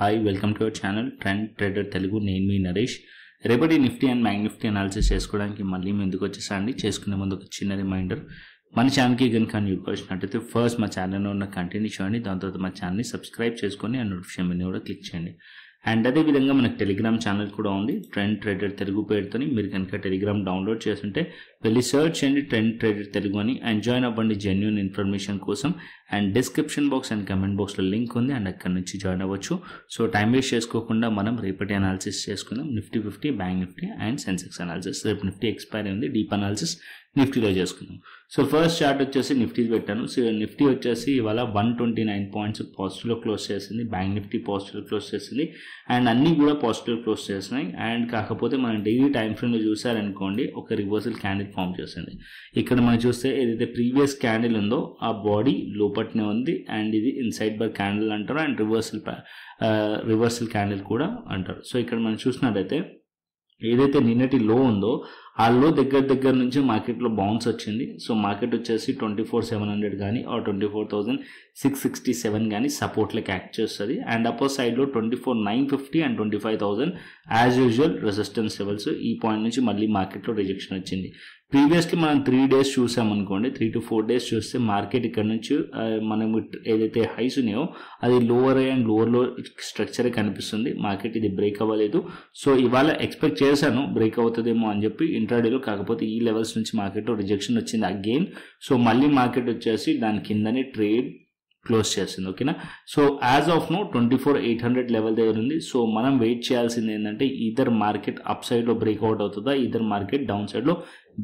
Hi welcome to our channel trend trader Telugu. నేను మీ నరేష్. రేపటి Nifty and bank Nifty analysis చేసుకోవడానికి మళ్ళీ ముందుకు వచ్చేసండి. చేసుకునే ముందు ఒక చిన్న రిమైండర్, మన ఛానల్కి కనుక న్యూగా వచ్చినట్టయితే ఫస్ట్ మా ఛానల్లో ఉన్న కంటెంట్ చూడండి, దాని తర్వాత మా ఛానల్ని సబ్స్క్రైబ్ చేసుకొని ఆ నోటిఫికేషన్ బిల్ని కూడా క్లిక్ చేయండి. అండ్ అదేవిధంగా మనకు టెలిగ్రామ్ ఛానల్ కూడా ఉంది, ట్రెండ్ ట్రేడర్ తెలుగు పేరుతోని. మీరు కనుక టెలిగ్రామ్ డౌన్లోడ్ చేస్తుంటే వెళ్ళి సర్చ్ చేయండి ట్రెండ్ ట్రేడర్ తెలుగు అని, అండ్ జాయిన్ అవ్వండి జెన్యూన్ ఇన్ఫర్మేషన్ కోసం. And description box and comment బాక్స్లో లింక్ ఉంది, అండ్ అక్కడ నుంచి జాయిన్ అవ్వచ్చు. సో టైం వేస్ట్ చేసుకోకుండా మనం రేపటి అనాలిసిస్ చేసుకుందాం. Nifty 50, bank Nifty and Sensex analysis. రేపు నిఫ్టీ ఎక్స్పైరీ ఉంది, డీప్ అనాలిసిస్ నిఫ్టీలో చేసుకుందాం. సో ఫస్ట్ చార్ట్ వచ్చేసి నిఫ్టీ పెట్టాను. సో నిఫ్టీ వచ్చేసి ఇవాళ 129 పాయింట్స్ పాజిటివ్లో క్లోజ్ చేసింది. బ్యాంక్ నిఫ్టీ పాజిటివ్లో క్లోజ్ చేసింది, అండ్ అన్నీ కూడా పాజిటివ్ క్లోజ్ చేస్తున్నాయి. అండ్ కాకపోతే మనం డైలీ టైం ఫ్రేమ్లో చూసారనుకోండి, ఒక రివర్సల్ క్యాండిల్ ఫామ్ చేసింది. ఇక్కడ మనం చూస్తే ఏదైతే ప్రీవియస్ క్యాండిల్ ఉందో ఆ బాడీ లోపట్నే ఉంది, అండ్ ఇది ఇన్సైడ్ బర్ క్యాండిల్ అంటారు, అండ్ రివర్సల్ క్యాండిల్ కూడా అంటారు. సో ఇక్కడ మనం చూసినట్టయితే ఏదైతే నిన్నటి లో ఉందో ఆ లో దగ్గర నుంచి మార్కెట్లో బౌన్స్ వచ్చింది. సో మార్కెట్ వచ్చేసి 24,700 కానీ 24,667 కానీ సపోర్ట్లకి యాక్ట్ చేస్తుంది. అండ్ అప్పర్ సైడ్లో 24,950 and 25,000 as usual resistance levels. ఈ పాయింట్ నుంచి మళ్ళీ మార్కెట్లో రిజెక్షన్ వచ్చింది. ప్రీవియస్లీ మనం 3 days చూసామనుకోండి, 3 to 4 days చూస్తే మార్కెట్ ఇక్కడ నుంచి మనం ఏదైతే హైస్ ఉన్నాయో అది లోవర్ అండ్ లోవర్లో స్ట్రక్చర్ కనిపిస్తుంది. మార్కెట్ ఇది బ్రేక్ అవ్వలేదు. సో ఇవాళ ఎక్స్పెక్ట్ చేశాను బ్రేక్ అవుతుందేమో అని చెప్పి ఇంట్రాడేలో, కాకపోతే ఈ లెవెల్స్ నుంచి మార్కెట్లో రిజెక్షన్ వచ్చింది అగైన్. సో మళ్ళీ మార్కెట్ వచ్చేసి దాని కిందనే ట్రేడ్ క్లోజ్ చేస్తుంది. ఓకేనా. So as of now 24,800 level దగ్గర ఉంది. సో మనం వెయిట్ చేయాల్సింది ఏంటంటే ఈధర్ మార్కెట్ అప్ సైడ్లో బ్రేక్అవుట్ అవుతుందా, ఈధర్ మార్కెట్ డౌన్ సైడ్లో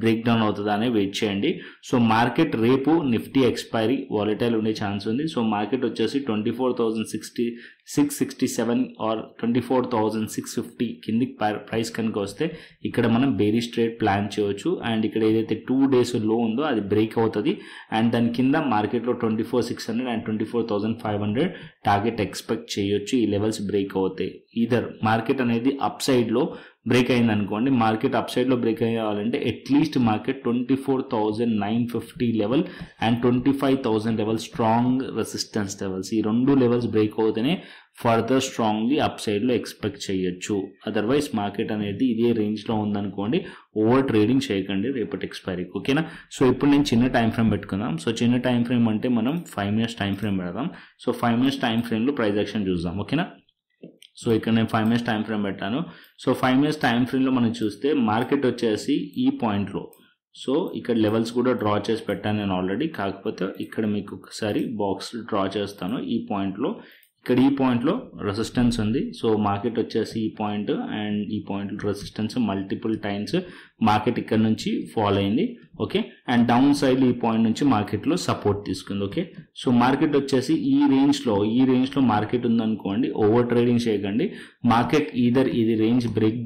బ్రేక్ డౌన్ అవుతుందా అని వెయిట్ చేయండి. సో మార్కెట్ రేపు నిఫ్టీ ఎక్స్పైరీ వాలటైల్ ఉండే ఛాన్స్ ఉంది. సో మార్కెట్ వచ్చేసి 24,667 ఆర్ 24,650 కిందికి ప్రైస్ కనుక వస్తే ఇక్కడ మనం బేరిష్ ట్రేడ్ ప్లాన్ చేయవచ్చు. అండ్ ఇక్కడ ఏదైతే 2 days లో ఉందో అది బ్రేక్ అవుతుంది, అండ్ దాని కింద మార్కెట్లో 24,600 అండ్ 24,500 టార్గెట్ ఎక్స్పెక్ట్ చేయొచ్చు. ఈ లెవెల్స్ బ్రేక్ అవుతాయి. ఈధర్ మార్కెట్ అనేది అప్ సైడ్లో బ్రేక్ అయింది అనుకోండి, మార్కెట్ అప్ సైడ్లో బ్రేక్ అయ్యాలంటే at least market 24,950 level and 25,000 level strong resistance levels, ఈ 2 లెవెల్స్ బ్రేక్ అవుతేనే ఫర్దర్ స్ట్రాంగ్లీ అప్ సైడ్లో ఎక్స్పెక్ట్ చేయొచ్చు. అదర్వైజ్ మార్కెట్ అనేది ఇదే రేంజ్లో ఉందనుకోండి, ఓవర్ ట్రేడింగ్ చేయకండి రేపటి ఎక్స్పైరీకి. ఓకేనా. సో ఇప్పుడు నేను చిన్న టైం ఫ్రేమ్ పెట్టుకుందాం. సో చిన్న టైం ఫ్రేమ్ అంటే మనం 5 minutes టైం ఫ్రేమ్ పెడదాం. సో 5 minutes టైం ఫ్రేమ్లో ప్రైస్ యాక్షన్ చూద్దాం. ఓకేనా. సో ఇక్కడ నేను 5 minutes టైం ఫ్రేమ్ పెట్టాను. సో 5 minutes టైం ఫ్రేమ్లో మనం చూస్తే మార్కెట్ వచ్చేసి ఈ పాయింట్లో, సో ఇక్కడ లెవెల్స్ కూడా డ్రా చేసి పెట్టాను నేను ఆల్రెడీ, కాకపోతే ఇక్కడ మీకు ఒకసారి బాక్స్ డ్రా చేస్తాను. ఈ పాయింట్లో, ఇక్కడ ఈ పాయింట్లో రెసిస్టెన్స్ ఉంది. సో మార్కెట్ వచ్చేసి ఈ పాయింట్ అండ్ ఈ పాయింట్లో రెసిస్టెన్స్ మల్టిపుల్ టైమ్స్ మార్కెట్ ఇక్కడ నుంచి ఫాల్ అయింది. ఓకే. అండ్ డౌన్ సైడ్ ఈ పాయింట్ నుంచి మార్కెట్లో సపోర్ట్ తీసుకుంది. ఓకే. సో మార్కెట్ వచ్చేసి ఈ రేంజ్లో మార్కెట్ ఉందనుకోండి, ఓవర్ ట్రేడింగ్ చేయకండి. మార్కెట్ ఈధర్ ఇది రేంజ్ బ్రేక్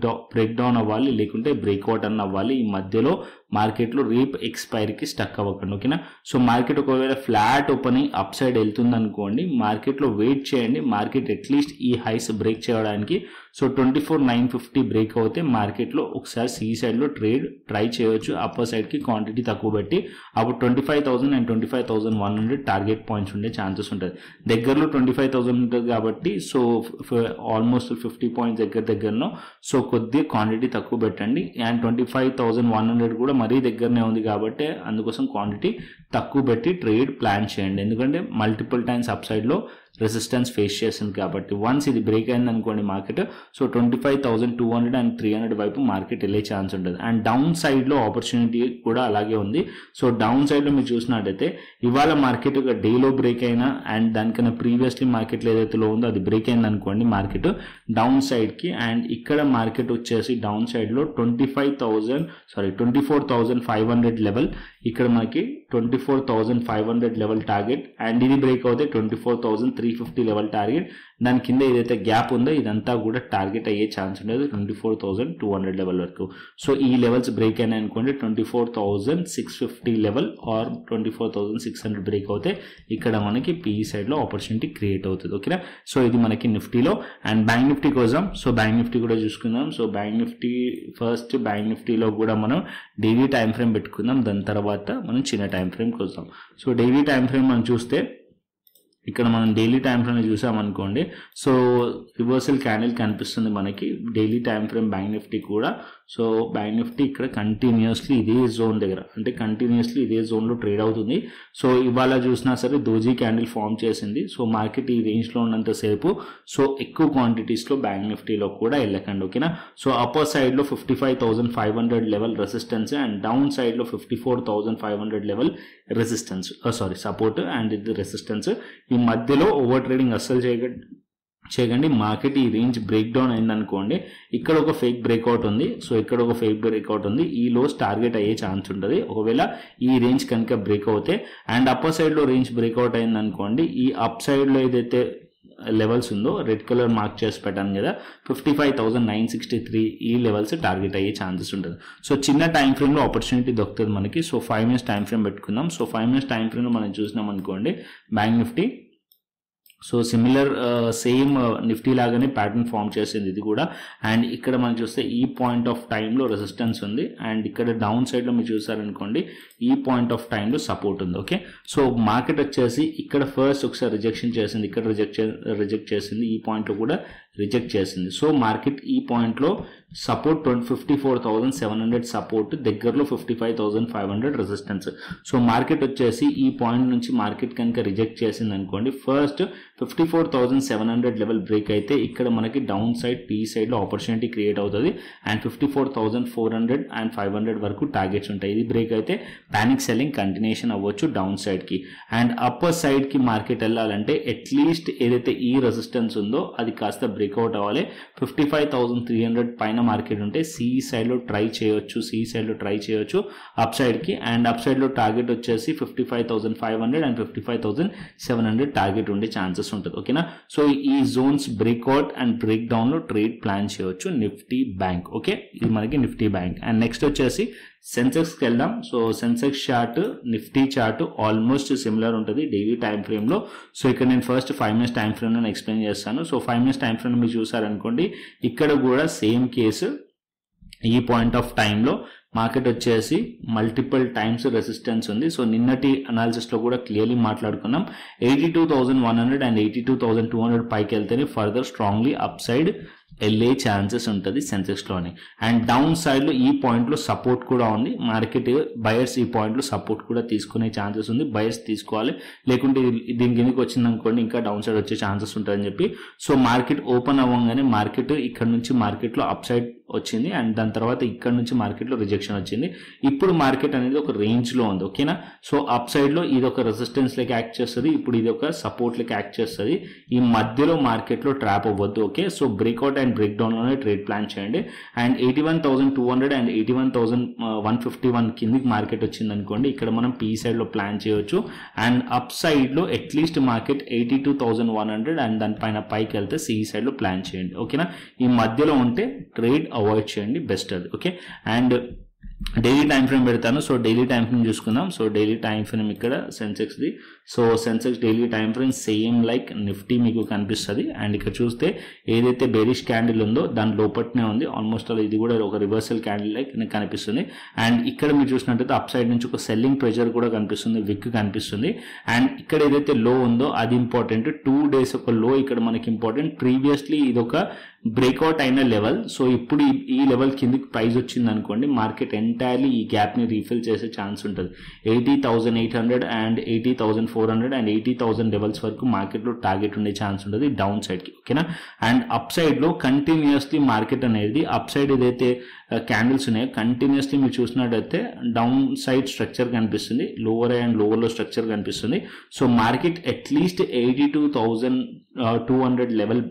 డౌన్ అవ్వాలి, లేకుంటే బ్రేక్అవుట్ అన్న అవ్వాలి. ఈ మధ్యలో మార్కెట్లో రేపు ఎక్స్పైరీకి స్టక్ అవ్వకండి. ఓకేనా. సో మార్కెట్ ఒకవేళ ఫ్లాట్ ఓపెన్ అయ్యి అప్ సైడ్ వెళ్తుంది అనుకోండి, మార్కెట్లో వెయిట్ చేయండి. మార్కెట్ అట్లీస్ట్ ఈ హైస్ బ్రేక్ చేయడానికి, సో 24,950 బ్రేక్ అవుతే మార్కెట్లో ఒకసారి సి సైడ్లో ట్రేడ్ ట్రై చేయవచ్చు. అప్పర్ సైడ్కి క్వాంటిటీ తక్కువ పెట్టి అప్పుడు 25,000 అండ్ 25,100 టార్గెట్ పాయింట్స్ ఉండే ఛాన్సెస్ ఉంటుంది. దగ్గరలో 25,000 ఉంటుంది కాబట్టి, సో ఆల్మోస్ట్ 50 పాయింట్స్ దగ్గరలో, సో కొద్దిగా క్వాంటిటీ తక్కువ పెట్టండి. అండ్ 25,100 కూడా మరీ దగ్గరనే ఉంది కాబట్టి అందుకోసం క్వాంటిటీ తక్కువ పెట్టి ట్రేడ్ ప్లాన్ చేయండి. ఎందుకంటే మల్టిపుల్ టైమ్స్ అప్ సైడ్లో రెసిస్టెన్స్ ఫేస్ చేసింది కాబట్టి వన్స్ ఇది బ్రేక్ అయింది అనుకోండి మార్కెట్, సో 25,200 అండ్ 300 వైపు మార్కెట్ వెళ్ళే ఛాన్స్ ఉంటుంది. అండ్ డౌన్ సైడ్లో ఆపర్చునిటీ కూడా అలాగే ఉంది. సో డౌన్ సైడ్లో మీరు చూసినట్టయితే ఇవాళ మార్కెట్ ఒక డేలో బ్రేక్ అయినా అండ్ దానికన్నా ప్రీవియస్లీ మార్కెట్లో ఏదైతే లో ఉందో అది బ్రేక్ అయింది అనుకోండి మార్కెట్ డౌన్ సైడ్కి, అండ్ ఇక్కడ మార్కెట్ వచ్చేసి డౌన్ సైడ్లో 24,500 లెవెల్, ఇక్కడ మనకి 24,500 లెవెల్ టార్గెట్, అండ్ ఇది బ్రేక్ అవుతే 24,350 లెవెల్ టార్గెట్. దాని కింద ఏదైతే గ్యాప్ ఉందో ఇదంతా కూడా టార్గెట్ అయ్యే ఛాన్స్ ఉండదు 24,200 లెవెల్ వరకు. సో ఈ లెవెల్స్ బ్రేక్ అయినాయి అనుకోండి, 24,650 లెవెల్ ఆర్ 24,600 బ్రేక్ అవుతే ఇక్కడ మనకి పిఈ సైడ్లో ఆపర్చునిటీ క్రియేట్ అవుతుంది. ఓకేనా. సో ఇది మనకి నిఫ్టీలో. అండ్ బ్యాంక్ నిఫ్టీ కోసం, సో బ్యాంక్ నిఫ్టీ కూడా చూసుకుందాం. So bank Nifty first, bank నిఫ్టీలో కూడా మనం డైలీ టైం ఫ్రేమ్ పెట్టుకుందాం, దాని తర్వాత మనం చిన్న టైం ఫ్రేమ్ కోసం. సో డైలీ టైం ఫ్రేమ్ మనం చూస్తే ఇక్కడ మనం డైలీ టైం ఫ్రేమ్ చూసామనుకోండి, సో రివర్సల్ క్యాండిల్ కనిపిస్తుంది మనకి daily time frame bank Nifty కూడా. సో బ్యాంక్ నిఫ్టీ ఇక్కడ కంటిన్యూస్లీ ఇదే జోన్ దగ్గర, అంటే కంటిన్యూస్లీ ఇదే జోన్లో ట్రేడ్ అవుతుంది. సో ఇవాళ చూసినా సరే దోజీ క్యాండిల్ ఫామ్ చేసింది. సో మార్కెట్ ఈ రేంజ్లో ఉన్నంతసేపు సో ఎక్కువ క్వాంటిటీస్లో బ్యాంక్ నిఫ్టీలో కూడా వెళ్ళకండి, ఓకేనా. సో అప్పర్ సైడ్లో 55,500 లెవెల్ రెసిస్టెన్స్ అండ్ డౌన్ సైడ్లో 54,500 లెవెల్ రెసిస్టెన్స్, సపోర్ట్ అండ్ ఇది రెసిస్టెన్స్. ఈ మధ్యలో ఓవర్ ట్రేడింగ్ అస్సలు చేయకండి. మార్కెట్ ఈ రేంజ్ బ్రేక్ డౌన్ అయింది అనుకోండి, ఇక్కడ ఒక ఫేక్ బ్రేక్అవుట్ ఉంది, సో ఇక్కడ ఒక ఫేక్ బ్రేక్అవుట్ ఉంది, ఈ లోస్ టార్గెట్ అయ్యే ఛాన్స్ ఉంటుంది ఒకవేళ ఈ రేంజ్ కనుక బ్రేక్ అవుతే. అండ్ అప్పర్ సైడ్లో రేంజ్ బ్రేక్అవుట్ అయింది అనుకోండి, ఈ అప్ సైడ్లో ఏదైతే లెవెల్స్ ఉందో రెడ్ కలర్ మార్క్ చేసి పెట్టాను కదా 55,963 ఈ లెవెల్స్ టార్గెట్ అయ్యే ఛాన్సెస్ ఉంటుంది. సో చిన్న టైం ఫ్రేమ్లో ఆపర్చునిటీ దొరుకుతుంది మనకి. సో 5 minutes టైం ఫ్రేమ్ పెట్టుకుందాం. సో 5 minutes టైం ఫ్రేమ్లో మనం చూసినాం అనుకోండి bank Nifty, so similar same Nifty లాగానే ప్యాటర్న్ ఫామ్ చేసింది ఇది కూడా. అండ్ ఇక్కడ మనం చూస్తే ఈ పాయింట్ ఆఫ్ టైంలో రెసిస్టెన్స్ ఉంది అండ్ ఇక్కడ డౌన్ సైడ్లో మీరు చూసారనుకోండి ఈ పాయింట్ ఆఫ్ టైంలో సపోర్ట్ ఉంది, ఓకే. సో మార్కెట్ వచ్చేసి ఇక్కడ ఫస్ట్ ఒకసారి రిజెక్షన్ చేసింది, ఇక్కడ రిజెక్ట్ చేసింది, ఈ పాయింట్లో కూడా రిజెక్ట్ చేసింది. సో మార్కెట్ ఈ పాయింట్లో సపోర్ట్ 54,700 సపోర్ట్, దగ్గరలో 55,500 రెసిస్టెన్స్. సో మార్కెట్ వచ్చేసి ఈ పాయింట్ నుంచి మార్కెట్ కనుక రిజెక్ట్ చేసింది అనుకోండి, ఫస్ట్ 54,700 లెవెల్ బ్రేక్ అయితే ఇక్కడ మనకి డౌన్ సైడ్ టీ సైడ్లో ఆపర్చునిటీ క్రియేట్ అవుతుంది అండ్ 54,400 అండ్ 500 వరకు టార్గెట్స్ ఉంటాయి. ఇది బ్రేక్ అయితే పానిక్ సెల్లింగ్ కంటిన్యూషన్ అవ్వచ్చు డౌన్ సైడ్కి. అండ్ అప్పర్ సైడ్కి మార్కెట్ వెళ్ళాలంటే అట్లీస్ట్ ఏదైతే ఈ రెసిస్టెన్స్ ఉందో అది కాస్త బ్రేక్అవుట్ అవ్వాలి. 55,300 పైన మార్కెట్ ఉంటే సి సైడ్లో ట్రై చేయొచ్చు అప్ సైడ్కి. అండ్ అప్ సైడ్లో టార్గెట్ వచ్చేసి 55,500 అండ్ 55,700 టార్గెట్ ఉండే ఛాన్సెస్ ఉంటుంది, ఓకేనా. సో ఈ జోన్స్ బ్రేక్అవుట్ అండ్ బ్రేక్ డౌన్లో ట్రేడ్ ప్లాన్ చేయొచ్చు నిఫ్టీ బ్యాంక్, ఓకే. ఇది మనకి నిఫ్టీ బ్యాంక్. అండ్ నెక్స్ట్ వచ్చేసి సెన్సెక్స్కి వెళ్దాం. So Sensex chart Nifty chart almost similar ఉంటుంది డైలీ టైం ఫ్రేమ్లో. సో ఇక్కడ నేను ఫస్ట్ 5 minutes టైం ఫ్రేమ్లో నేను ఎక్స్ప్లెయిన్ చేస్తాను. సో 5 minutes టైం ఫ్రేమ్ మీరు చూసారనుకోండి, ఇక్కడ కూడా సేమ్ కేసు. ఈ పాయింట్ ఆఫ్ టైంలో మార్కెట్ వచ్చేసి మల్టిపుల్ టైమ్స్ రెసిస్టెన్స్ ఉంది. సో నిన్నటి అనాలిసిస్లో కూడా క్లియర్లీ మాట్లాడుకున్నాం 82,100 అండ్ 82,200 పైకి వెళ్తేనే ఫర్దర్ స్ట్రాంగ్లీ అప్ సైడ్ వెళ్ళే ఛాన్సెస్ ఉంటుంది సెన్సెక్స్లోనే. అండ్ డౌన్ సైడ్లో ఈ పాయింట్లో సపోర్ట్ కూడా ఉంది. మార్కెట్ బయర్స్ ఈ పాయింట్లో సపోర్ట్ కూడా తీసుకునే ఛాన్సెస్ ఉంది, బయర్స్ తీసుకోవాలి, లేకుంటే దీని కిందకి వచ్చింది అనుకోండి ఇంకా డౌన్ సైడ్ వచ్చే ఛాన్సెస్ ఉంటుందని చెప్పి. సో మార్కెట్ ఓపెన్ అవ్వగానే మార్కెట్ ఇక్కడ నుంచి మార్కెట్లో అప్ సైడ్ వచ్చింది అండ్ దాని తర్వాత ఇక్కడ నుంచి మార్కెట్లో రిజెక్షన్ వచ్చింది. ఇప్పుడు మార్కెట్ అనేది ఒక రేంజ్లో ఉంది, ఓకేనా. సో అప్ సైడ్లో ఇది ఒక రెసిస్టెన్స్ లెక్క యాక్ట్ చేస్తుంది, ఇప్పుడు ఇది ఒక సపోర్ట్ లెక్క యాక్ట్ చేస్తుంది. ఈ మధ్యలో మార్కెట్లో ట్రాప్ అవ్వద్దు, okay. So breakout and break డౌన్లోనే ట్రేడ్ ప్లాన్ చేయండి. అండ్ 81,200 అండ్ 81,151 కిందికి మార్కెట్ వచ్చింది అనుకోండి, ఇక్కడ మనం పీ సైడ్లో ప్లాన్ చేయొచ్చు. అండ్ అప్ సైడ్లో అట్లీస్ట్ మార్కెట్ 82,100 అండ్ దానిపైన పైకి వెళ్తే సి సైడ్లో ప్లాన్ చేయండి, ఓకేనా. ఈ మధ్యలో ఉంటే ట్రేడ్ అవాయిడ్ చేయండి, బెస్ట్ అది, okay. And daily time frame పెడతాను. సో డైలీ టైం ఫ్రేమ్ చూసుకుందాం. సో డైలీ టైం ఫ్రేమ్ ఇక్కడ సెన్సెక్స్ది. So Sensex daily time frame same like Nifty మీకు కనిపిస్తుంది. అండ్ ఇక్కడ చూస్తే ఏదైతే బేరిష్ క్యాండిల్ ఉందో దాని లోపట్నే ఉంది ఆల్మోస్ట్ అలా, ఇది కూడా ఒక రివర్సల్ క్యాండిల్ లైక్ కనిపిస్తుంది. అండ్ ఇక్కడ మీరు చూసినట్టయితే అప్ సైడ్ నుంచి ఒక సెల్లింగ్ ప్రెషర్ కూడా కనిపిస్తుంది, విక్ కనిపిస్తుంది. అండ్ ఇక్కడ ఏదైతే లో ఉందో అది ఇంపార్టెంట్, 2 days ఒక లో ఇక్కడ మనకి ఇంపార్టెంట్. ప్రీవియస్లీ ఇది ఒక బ్రేక్అవుట్ అయిన లెవెల్. సో ఇప్పుడు ఈ లెవెల్ కిందకి ప్రైస్ వచ్చింది అనుకోండి, మార్కెట్ ఎంటైర్లీ ఈ గ్యాప్ని రీఫిల్ చేసే ఛాన్స్ ఉంటుంది. 80,800 అండ్ 80,400 అండ్ 80,000 లెవెల్స్ వరకు మార్కెట్లో టార్గెట్ ఉండే ఛాన్స్ ఉంటుంది డౌన్ సైడ్కి, ఓకేనా. అండ్ అప్ సైడ్లో కంటిన్యూస్లీ మార్కెట్ అనేది అప్ సైడ్ ఏదైతే క్యాండిల్స్ ఉన్నాయో కంటిన్యూస్లీ మీరు చూసినట్టయితే డౌన్ సైడ్ స్ట్రక్చర్ కనిపిస్తుంది, లోవర్ అండ్ లోవర్లో స్ట్రక్చర్ కనిపిస్తుంది. సో మార్కెట్ అట్లీస్ట్ 82,200 లెవెల్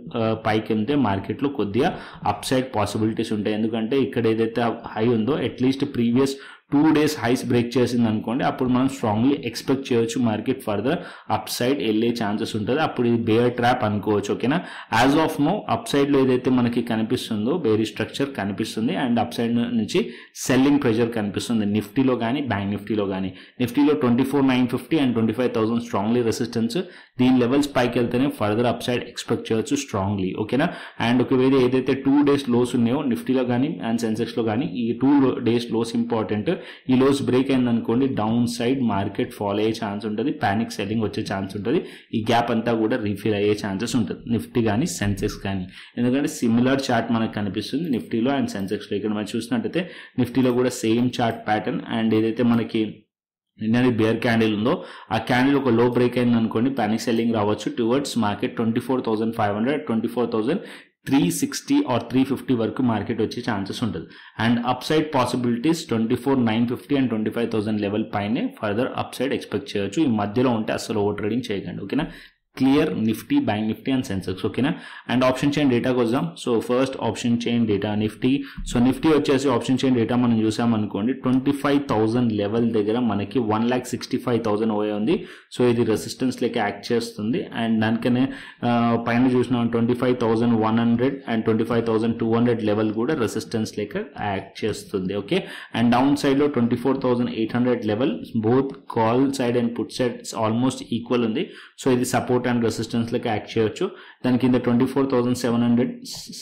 పైకి వెళ్తే మార్కెట్లో కొద్దిగా అప్ సైడ్ పాసిబిలిటీస్ ఉంటాయి. ఎందుకంటే ఇక్కడ ఏదైతే హై ఉందో at least previous 2 days highs break చేసింది అనుకోండి, అప్పుడు మనం స్ట్రాంగ్లీ ఎక్స్పెక్ట్ చేయొచ్చు మార్కెట్ ఫర్దర్ అప్ సైడ్ వెళ్ళే ఛాన్సెస్ ఉంటుంది. అప్పుడు ఇది బేర్ ట్రాప్ అనుకోవచ్చు, ఓకేనా. యాజ్ ఆఫ్ నో అప్ సైడ్లో ఏదైతే మనకి కనిపిస్తుందో బేరీ స్ట్రక్చర్ కనిపిస్తుంది అండ్ అప్ సైడ్ నుంచి సెల్లింగ్ ప్రెషర్ కనిపిస్తుంది నిఫ్టీలో కానీ బ్యాంక్ నిఫ్టీలో కానీ. నిఫ్టీలో 24,950 అండ్ 25,000 స్ట్రాంగ్లీ రెసిస్టెన్స్ దీని లెవెల్స్ పైకి వెళ్తేనే ఫర్దర్ అప్ సైడ్ ఎక్స్పెక్ట్ చేయొచ్చు స్ట్రాంగ్లీ, ఓకేనా. అండ్ ఒకవేళ ఏదైతే 2 days లోస్ ఉన్నాయో నిఫ్టీలో కానీ అండ్ సెన్సెక్స్లో కానీ, ఈ 2 days లోస్ ఇంపార్టెంట్. ఈ లోస్ బ్రేక్ అయింది అనుకోండి డౌన్ సైడ్ మార్కెట్ ఫాలో అయ్యే ఛాన్స్ ఉంటుంది, పానిక్ సెల్లింగ్ వచ్చే ఛాన్స్ ఉంటుంది. ఈ గ్యాప్ అంతా కూడా రీఫిల్ అయ్యే ఛాన్సెస్ ఉంటుంది నిఫ్టీ కానీ సెన్సెక్స్ కానీ, ఎందుకంటే సిమిలర్ చార్ట్ మనకు కనిపిస్తుంది నిఫ్టీలో అండ్ సెన్సెక్స్లో. ఇక్కడ మనం చూసినట్టయితే నిఫ్టీలో కూడా సేమ్ చార్ట్ ప్యాటర్న్. అండ్ ఏదైతే మనకి నిన్నటి బేర్ క్యాండిల్ ఉందో ఆ క్యాండిల్ ఒక లో బ్రేక్ అయింది అనుకోండి పానిక్ సెల్లింగ్ రావచ్చు టువర్డ్స్ మార్కెట్ 24,500, 24,360 or 350 వరకు మార్కెట్ వచ్చే ఛాన్సెస్ ఉంటుంది. And up side possibilities 24,950 and 25,000 level పైనే ఫర్దర్ అప్ సైడ్ ఎక్స్పెక్ట్ చేయొచ్చు. ఈ మధ్యలో ఉంటే అసలు ఓవర్ ట్రేడింగ్ చేయకండి, ఓకేనా. Clear Nifty, bank Nifty and Sensex, ఓకేనా. అండ్ ఆప్షన్ చైన్ డేటాకి వద్దాం. So first option chain data Nifty. So Nifty వచ్చేసి ఆప్షన్ చైన్ డేటా మనం చూసామనుకోండి 25,000 లెవెల్ దగ్గర మనకి 1,65,000 ఓఏ ఉంది. సో ఇది రెసిస్టెన్స్ లెక్క యాక్ట్ చేస్తుంది. అండ్ దానికనే పైన చూసిన 25,100 అండ్ 25,200 లెవెల్ కూడా రెసిస్టెన్స్ లెక్క యాక్ట్ చేస్తుంది, ఓకే. అండ్ డౌన్ సైడ్ లో 24,800 level, both call side and put side almost equal ఉంది. సో ఇది సపోర్ట్ అండ్ రెసిస్టెన్స్ లెక్క యాక్ట్ చేయొచ్చు. దాని కింద 24,700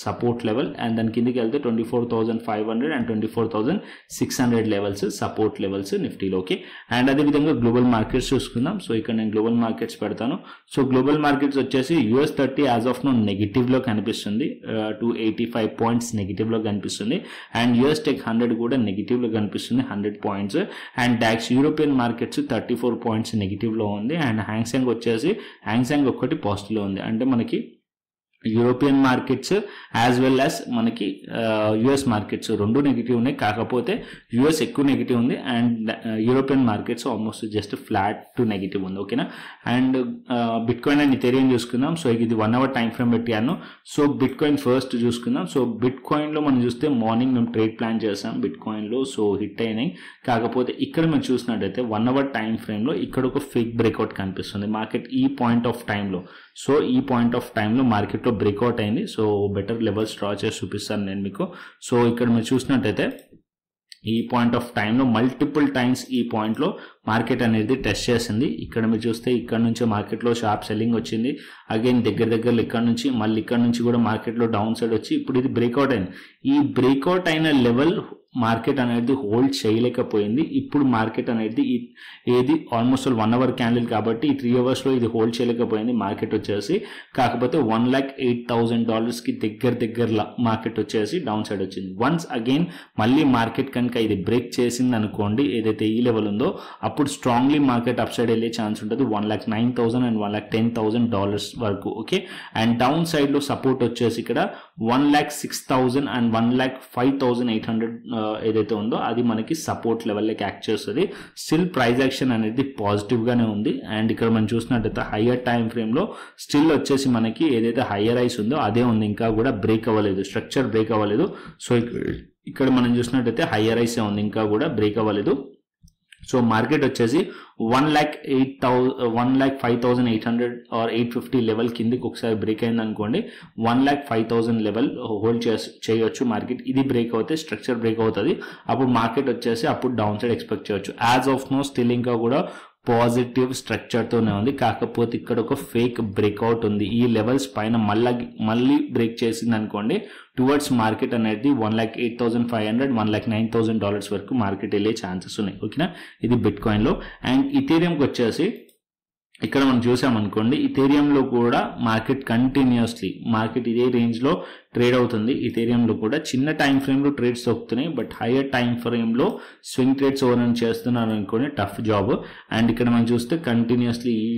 సపోర్ట్ లెవెల్ అండ్ దాని కిందకి వెళ్తే 24,500 అండ్ 24,600 లెవెల్స్ సపోర్ట్ లెవెల్స్ నిఫ్టీలో, ఓకే. అండ్ అదేవిధంగా గ్లోబల్ మార్కెట్స్ చూసుకుందాం. సో ఇక్కడ నేను గ్లోబల్ మార్కెట్స్ పెడతాను. సో గ్లోబల్ మార్కెట్స్ వచ్చేసి US30 as of no negative లో కనిపిస్తుంది, 285 పాయింట్స్ నెగిటివ్ లో కనిపిస్తుంది. అండ్ US Tech 100 కూడా నెగిటివ్ లో కనిపిస్తుంది, 100 points. And DAX European markets 34 points negative లో ఉంది. అండ్ హ్యాంగ్సెంగ్ వచ్చేసి హ్యాంగ్సెంగ్ ఒక్కటి పాజిటివ్ లో ఉంది. అంటే మనకి European markets as well as మనకి యుఎస్ మార్కెట్స్ రెండు నెగిటివ్ ఉన్నాయి, కాకపోతే యుఎస్ ఎక్కువ నెగిటివ్ ఉంది and European markets almost just flat to negative ఉంది, ఓకేనా. And bitcoin and Ethereum చూసుకుందాం. సో ఇది 1 hour టైం ఫ్రేమ్ పెట్టాను. సో బిట్ కాయిన్ ఫస్ట్ చూసుకుందాం. సో బిట్ కాయిన్లో మనం చూస్తే మార్నింగ్ మేము ట్రేడ్ ప్లాన్ చేసాం బిట్ కాయిన్లో, సో హిట్ అయినాయి. కాకపోతే ఇక్కడ మనం చూసినట్టయితే 1 hour టైం ఫ్రేమ్లో ఇక్కడ ఒక ఫేక్ బ్రేక్అవుట్ కనిపిస్తుంది మార్కెట్ ఈ పాయింట్ ఆఫ్ టైంలో. సో ఈ పాయింట్ ఆఫ్ టైంలో మార్కెట్లో బ్రేక్అవుట్ అయింది. సో బెటర్ లెవెల్స్ డ్రా చేసి చూపిస్తాను నేను మీకు. సో ఇక్కడ మీరు చూసినట్టయితే ఈ పాయింట్ ఆఫ్ టైంలో మల్టిపుల్ టైమ్స్ ఈ పాయింట్లో మార్కెట్ అనేది టెస్ట్ చేసింది. ఇక్కడ మీరు చూస్తే ఇక్కడ నుంచి మార్కెట్లో షార్ప్ సెల్లింగ్ వచ్చింది. అగైన్ దగ్గరలో ఇక్కడ నుంచి మళ్ళీ ఇక్కడ నుంచి కూడా మార్కెట్లో డౌన్ సైడ్ వచ్చి ఇప్పుడు ఇది బ్రేక్అవుట్ అయింది. ఈ బ్రేక్అవుట్ అయిన లెవెల్ మార్కెట్ అనేది హోల్డ్ చేయలేకపోయింది. ఇప్పుడు మార్కెట్ అనేది ఏది ఆల్మోస్ట్ 1 hour క్యాండిల్ కాబట్టి ఈ 3 hours ఇది హోల్డ్ చేయలేకపోయింది మార్కెట్ వచ్చేసి. కాకపోతే $1,08,000కి దగ్గర మార్కెట్ వచ్చేసి డౌన్ సైడ్ వచ్చింది. వన్స్ అగైన్ మళ్ళీ మార్కెట్ కనుక ఇది బ్రేక్ చేసింది అనుకోండి, ఏదైతే ఈ లెవెల్ ఉందో అప్పుడు స్ట్రాంగ్లీ మార్కెట్ అప్ సైడ్ వెళ్ళే ఛాన్స్ ఉంటుంది $1,09,000 అండ్ $1,10,000 వరకు, ఓకే. అండ్ డౌన్ సైడ్ లో సపోర్ట్ వచ్చేసి ఇక్కడ $1,06,000 అండ్ $1,05,800 ఏదైతే ఉందో అది మనకి సపోర్ట్ లెవెల్లోకి యాక్ట్ చేస్తుంది. స్టిల్ ప్రైస్ యాక్షన్ అనేది పాజిటివ్ గానే ఉంది. అండ్ ఇక్కడ మనం చూసినట్టయితే హయ్యర్ టైం ఫ్రేమ్ లో స్టిల్ వచ్చేసి మనకి ఏదైతే హయ్యర్ ఐస్ ఉందో అదే ఉంది, ఇంకా కూడా బ్రేక్ అవ్వలేదు, స్ట్రక్చర్ బ్రేక్ అవ్వలేదు. సో ఇక్కడ మనం చూసినట్టయితే హయ్యర్ ఐస్ ఉంది, ఇంకా కూడా బ్రేక్ అవ్వలేదు. సో మార్కెట్ వచ్చేసి 1,05,800 ఆర్ 850 లెవెల్ కిందకి ఒకసారి బ్రేక్ అయింది అనుకోండి 1,05,000 లెవెల్ హోల్డ్ చేయొచ్చు మార్కెట్. ఇది బ్రేక్ అవుతే స్ట్రక్చర్ బ్రేక్ అవుతుంది, అప్పుడు మార్కెట్ వచ్చేసి అప్పుడు డౌన్ సైడ్ ఎక్స్పెక్ట్ చేయొచ్చు. యాజ్ ఆఫ్ నో స్టిల్ ఇంకా కూడా పాజిటివ్ స్ట్రక్చర్తోనే ఉంది. కాకపోతే ఇక్కడ ఒక ఫేక్ బ్రేక్అవుట్ ఉంది. ఈ లెవెల్స్ పైన మళ్ళీ బ్రేక్ చేసింది అనుకోండి టువర్డ్స్ మార్కెట్ అనేది $1,08,500 $1,09,000 వరకు మార్కెట్ వెళ్ళే ఛాన్సెస్ ఉన్నాయి, ఓకేనా. ఇది బిట్ కాయిన్లో. అండ్ ఇథేరియంకి వచ్చేసి ఇక్కడ మనం చూసామనుకోండి ఇథేరియంలో కూడా మార్కెట్ కంటిన్యూస్లీ మార్కెట్ ఇదే రేంజ్లో ట్రేడ్ అవుతుంది. ఇథేరియంలో కూడా చిన్న టైం ఫ్రేమ్లో ట్రేడ్స్ తొక్కుతున్నాయి, బట్ హైయర్ టైం ఫ్రేమ్లో స్వింగ్ ట్రేడ్స్ ఓవర్ చేస్తున్నారు అనుకోండి టఫ్ జాబ్. అండ్ ఇక్కడ మనం చూస్తే కంటిన్యూస్లీ ఈ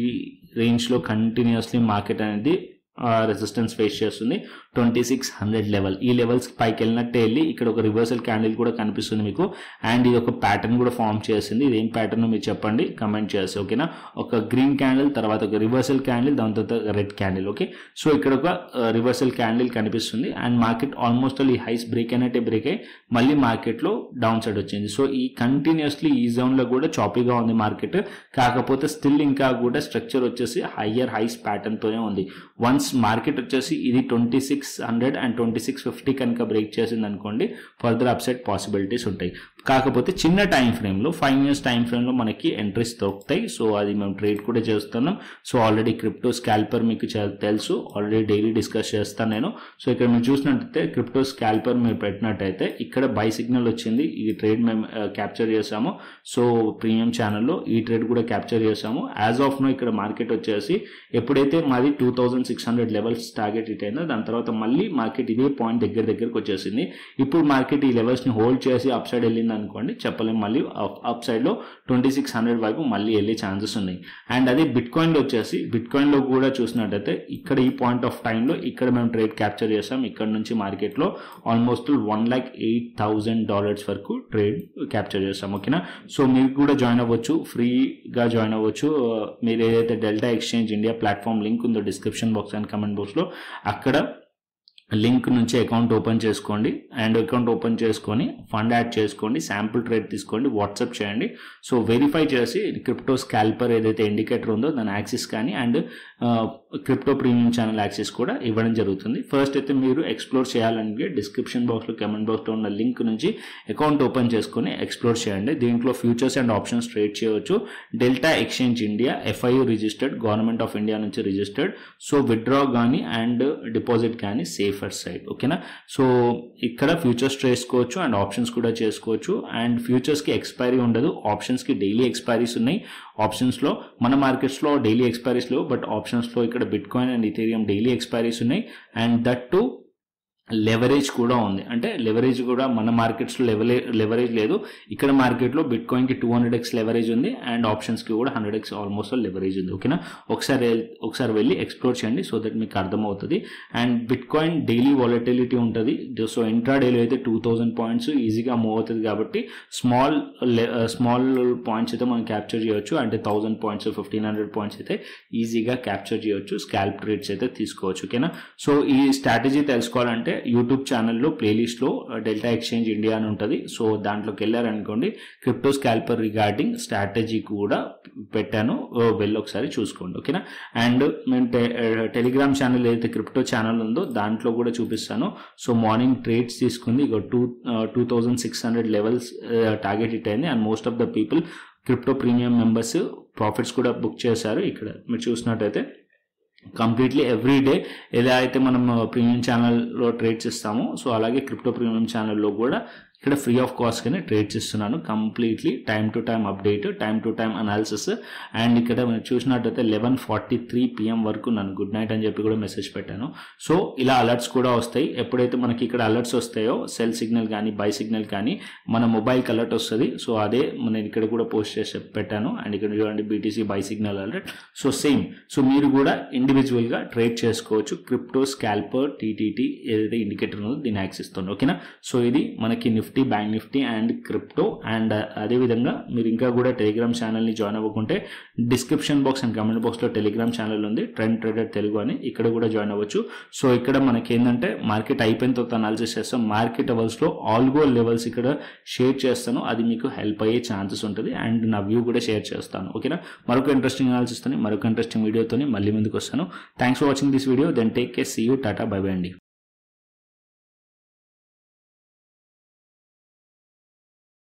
రేంజ్లో కంటిన్యూస్లీ మార్కెట్ అనేది రెసిస్టెన్స్ ఫేస్ చేస్తుంది 2,600 లెవెల్. ఈ లెవెల్స్ పైకి వెళ్ళినట్టే వెళ్ళి ఇక్కడ ఒక రివర్సల్ క్యాండిల్ కూడా కనిపిస్తుంది మీకు. అండ్ ఇది ఒక ప్యాటర్న్ కూడా ఫామ్ చేసింది. ఇది ఏం ప్యాటర్న్ మీరు చెప్పండి కమెంట్ చేసి, ఓకేనా. ఒక గ్రీన్ క్యాండిల్, తర్వాత ఒక రివర్సల్ క్యాండిల్, దాని తర్వాత రెడ్ క్యాండిల్, ఓకే. సో ఇక్కడ ఒక రివర్సల్ క్యాండిల్ కనిపిస్తుంది. అండ్ మార్కెట్ ఆల్మోస్ట్ ఈ హైస్ బ్రేక్ అయినట్టే బ్రేక్ అయ్యి మళ్ళీ మార్కెట్లో డౌన్ సైడ్ వచ్చింది. సో ఈ కంటిన్యూస్లీ ఈ జోన్లో కూడా చాపీగా ఉంది మార్కెట్. కాకపోతే స్టిల్ ఇంకా కూడా స్ట్రక్చర్ వచ్చేసి హయ్యర్ హైస్ ప్యాటర్న్తోనే ఉంది. వన్స్ మార్కెట్ వచ్చేసి ఇది 2,600 అండ్ 2,650 కనుక బ్రేక్ చేసింది అనుకోండి ఫర్దర్ అప్సైడ్ పాసిబిలిటీస్ ఉంటాయి. కాకపోతే చిన్న టైం ఫ్రేమ్లో 5 years టైం ఫ్రేమ్లో మనకి ఎంట్రీస్ దొరుకుతాయి. సో అది మేము ట్రేడ్ కూడా చేస్తున్నాం. సో ఆల్రెడీ క్రిప్టో స్కాల్పర్ మీకు తెలుసు, ఆల్రెడీ డైలీ డిస్కస్ చేస్తాను నేను. సో ఇక్కడ మీరు చూసినట్టయితే క్రిప్టో స్కాల్పర్ మీరు పెట్టినట్టయితే ఇక్కడ బై సిగ్నల్ వచ్చింది. ఈ ట్రేడ్ మేము క్యాప్చర్ చేసాము. సో ప్రీమియం ఛానల్లో ఈ ట్రేడ్ కూడా క్యాప్చర్ చేసాము. యాజ్ ఆఫ్ నో ఇక్కడ మార్కెట్ వచ్చేసి ఎప్పుడైతే మాది 2600 లెవెల్స్ టార్గెట్ హిట్ అయిందో దాని తర్వాత మళ్ళీ మార్కెట్ ఇదే పాయింట్ దగ్గరికి వచ్చేసింది. ఇప్పుడు మార్కెట్ ఈ లెవెల్స్ని హోల్డ్ చేసి అప్ సైడ్ వెళ్ళింది అనుకోండి, చెప్పలేము, మళ్ళీ అప్ సైడ్లో 2600 వైపు మళ్ళీ వెళ్ళే ఛాన్సెస్ ఉన్నాయి. అండ్ అదే బిట్కాయిన్లో వచ్చేసి బిట్కాయిన్లో కూడా చూసినట్టయితే ఇక్కడ ఈ పాయింట్ ఆఫ్ టైంలో ఇక్కడ మేము ట్రేడ్ క్యాప్చర్ చేసాం. ఇక్కడ నుంచి మార్కెట్లో ఆల్మోస్ట్ $1,08,000 వరకు ట్రేడ్ క్యాప్చర్ చేస్తాం. ఓకేనా. సో మీరు కూడా జాయిన్ అవ్వచ్చు, ఫ్రీగా జాయిన్ అవ్వచ్చు. మీరు ఏదైతే delta exchange India platform link ఉందో డిస్క్రిప్షన్ బాక్స్ అండ్ కమెంట్ బాక్స్లో అక్కడ లింక్ నుంచి అకౌంట్ ఓపెన్ చేసుకోండి. అండ్ అకౌంట్ ఓపెన్ చేసుకొని ఫండ్ యాడ్ చేసుకోండి, శాంపుల్ ట్రేడ్ తీసుకోండి, వాట్సాప్ చేయండి. సో వెరిఫై చేసి క్రిప్టో స్కాల్పర్ ఏదైతే ఇండికేటర్ ఉందో దాని యాక్సెస్ కానీ and crypto premium channel access కూడా ఇవ్వడం జరుగుతుంది. ఫస్ట్ అయితే మీరు ఎక్స్ప్లోర్ చేయాలంటే డిస్క్రిప్షన్ బాక్స్లో కమెంట్ బాక్స్లో ఉన్న లింక్ నుంచి అకౌంట్ ఓపెన్ చేసుకొని ఎక్స్ప్లోర్ చేయండి. దీంట్లో ఫ్యూచర్స్ అండ్ ఆప్షన్స్ ట్రేడ్ చేయవచ్చు. Delta exchange India FIU registered, government of India నుంచి రిజిస్టర్డ్. సో విత్డ్రా కానీ అండ్ డిపాజిట్ కానీ సేఫ్ సైడ్. ఓకేనా. సో ఇక్కడ ఫ్యూచర్స్ చేసుకోవచ్చు అండ్ ఆప్షన్స్ కూడా చేసుకోవచ్చు. అండ్ ఫ్యూచర్స్ కి ఎక్స్పైరీ ఉండదు, ఆప్షన్స్ కి డైలీ ఎక్స్పైరీస్ ఉన్నాయి. ఆప్షన్స్ లో మన మార్కెట్స్ లో డైలీ ఎక్స్పైరీస్ లేవు, బట్ ఆప్షన్స్ లో ఇక్కడ bitcoin and Ethereum daily expiries ఉన్నాయి. అండ్ దట్ టు లెవరేజ్ కూడా ఉంది. అంటే లెవరేజ్ కూడా మన మార్కెట్స్లో లెవరేజ్ లేదు, ఇక్కడ మార్కెట్లో బిట్కాయిన్కి 200x లెవరేజ్ ఉంది అండ్ ఆప్షన్స్కి కూడా 100x ఆల్మోస్ట్ లెవరేజ్ ఉంది. ఓకేనా. ఒకసారి వెళ్ళి ఎక్స్ప్లోర్ చేయండి సో దట్ మీకు అర్థమవుతుంది. అండ్ బిట్కాయిన్ డైలీ వాలటిలిటీ ఉంటుంది. సో ఇంట్రా డైలీ అయితే 2000 పాయింట్స్ ఈజీగా మూవ్ అవుతుంది కాబట్టి స్మాల్ పాయింట్స్ అయితే మనం క్యాప్చర్ చేయొచ్చు. అంటే 1000 పాయింట్స్ 1500 పాయింట్స్ అయితే ఈజీగా క్యాప్చర్ చేయొచ్చు. స్కాల్ప్ ట్రేడ్స్ అయితే తీసుకోవచ్చు. ఓకేనా. సో ఈ స్ట్రాటజీ తెలుసుకోవాలంటే యూట్యూబ్ ఛానల్లో ప్లేలిస్ట్లో డెల్టా ఎక్స్చేంజ్ ఇండియా అని ఉంటుంది. సో దాంట్లోకి వెళ్ళారనుకోండి, క్రిప్టో స్కాల్పర్ రిగార్డింగ్ స్ట్రాటజీ కూడా పెట్టాను, వెళ్ళి ఒకసారి చూసుకోండి. ఓకేనా. అండ్ మేము టెలిగ్రామ్ ఛానల్ ఏదైతే క్రిప్టో ఛానల్ ఉందో దాంట్లో కూడా చూపిస్తాను. సో మార్నింగ్ ట్రేడ్స్ తీసుకుంది, ఇక 2600 లెవెల్స్ టార్గెట్ హిట్ అయింది. And most of the people crypto premium members profits కూడా బుక్ చేశారు. ఇక్కడ మీరు చూసినట్టయితే కంప్లీట్లీ ఎవ్రీ డే ఎలా అయితే మనం ప్రీమియం ఛానల్లో ట్రేడ్స్ ఇస్తామో సో అలాగే క్రిప్టో ప్రీమియం ఛానల్లో కూడా ఇక్కడ ఫ్రీ ఆఫ్ కాస్ట్ గానే ట్రేడ్స్ ఇస్తున్నాను. Completely time to time update, time to time analysis. And ఇక్కడ మీరు చూసినట్టయితే 11:43 PM వరకు నన్ను గుడ్ నైట్ అని చెప్పి కూడా మెసేజ్ పెట్టాను. సో ఇలా అలర్ట్స్ కూడా వస్తాయి. ఎప్పుడైతే మనకి ఇక్కడ అలర్ట్స్ వస్తాయో సెల్ సిగ్నల్ కానీ బై సిగ్నల్ కానీ మన మొబైల్కి అలర్ట్ వస్తుంది. సో అదే నేను ఇక్కడ కూడా పోస్ట్ చేసి పెట్టాను. అండ్ ఇక్కడ చూడండి BTC buy signal alert. So same. So మీరు కూడా ఇండివిజువల్గా ట్రేడ్ చేసుకోవచ్చు. క్రిప్టో స్కాల్పర్ TTT ఏదైతే ఇండికేటర్ ఉందో దీన్ని యాక్సెస్ ఇస్తుంది. ఓకేనా. సో ఇది మనకి Nifty, bank Nifty and crypto. And అదేవిధంగా మీరు ఇంకా కూడా టెలిగ్రామ్ ఛానల్ని జాయిన్ అవ్వకుంటే డిస్క్రిప్షన్ బాక్స్ అండ్ కమెంట్ బాక్స్లో టెలిగ్రామ్ ఛానల్ ఉంది, ట్రెండ్ ట్రేడర్ తెలుగు అని, ఇక్కడ కూడా జాయిన్ అవ్వచ్చు. సో ఇక్కడ మనకి ఏంటంటే మార్కెట్ అయిపోయిన తర్వాత అనాలిసిస్ చేస్తాం. మార్కెట్ అవర్స్లో ఆల్గో లెవెల్స్ ఇక్కడ షేర్ చేస్తాను, అది మీకు హెల్ప్ అయ్యే ఛాన్సెస్ ఉంటుంది. అండ్ నా వ్యూ కూడా షేర్ చేస్తాను. ఓకేనా. మరొక ఇంట్రెస్టింగ్ అనాలిసిస్ తోని మరొక ఇంట్రెస్టింగ్ వీడియోతోని మళ్ళీ ముందుకు వస్తాను. Thanks for watching this video. Then take care, see you, టాటా, బై బై అండి.